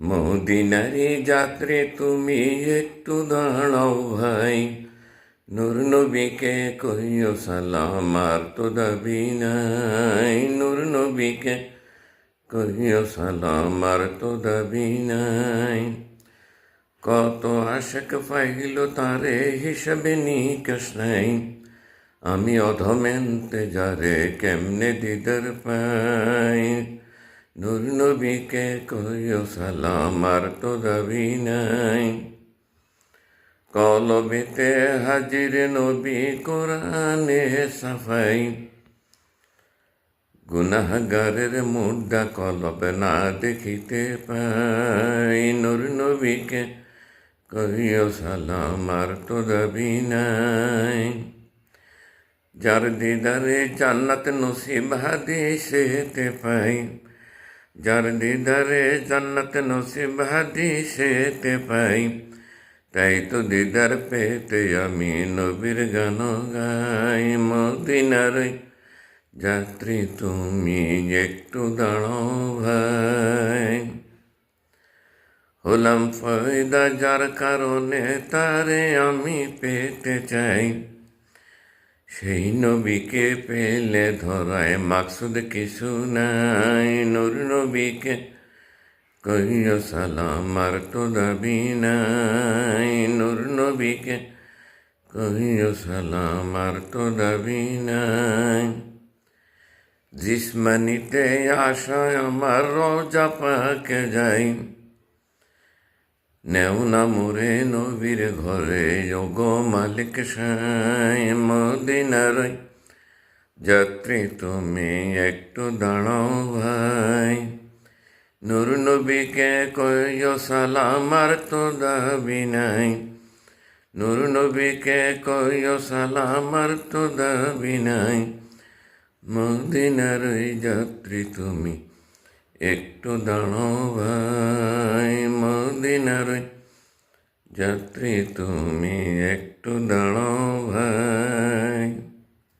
মদিনারি যাত্রে তুমি একটু দাঁড়াও ভাই, নূর নবীকে কহিও সালাম, আর তো দাবি নাই। নূর নবীকে কহিও সালাম, আর তো দাবি নাই। কত আশেক পাইল তারে হিসাবে নিকাশ নাই। আমি অধমেন্তে যারে কেমনে দিদার পাই। নূর নবীকে কহিও সালাম, আর তো দাবি নাই। কলবেতে হাজির নবী, কোরআনে সাফাই। গুনাহগারের মুদ্রা কলব না দেখিতে পাই। নূর নবীকে কহিও সালাম, আর তো দাবি নাই। যার দিদারে জান্নাত নসিব হাদিসেতে পাই। যার দিদারে জান্নাত নসিব হাদিসেতে পাই। তাই তো দিদার পেতে আমি নবীর গান গাই। মদিনার যাত্রী তুমি একটু দাঁড়াও ভাই। হলাম ফয়দা যার কারণে তারে আমি পেতে চাই। সেই নবীকে পেলে ধরায় মাকসুদ কিছু নাই। নূর নবীকে কহিও সালাম, আর তো দাবি নাই। নূর নবীকে কহিও সালাম, আর তো দাবি নাই। জিসমানিতে আশায় আমার রোজা পাকে যাই। নেও না মোরে নবীর ঘরে, ওগো মালিক সাই। মদিনার যাত্রী তুমি একটু দাঁড়াও ভাই। নূর নবীকে কহিও সালাম, আর তো দাবি নাই। নূর নবীকে কহিও সালাম, আর তো দাবি নাই। মদিনার যাত্রী তুমি একটু দাঁড়াও ভাই। মদিনার যাত্রী তুমি একটু দাঁড়াও ভাই।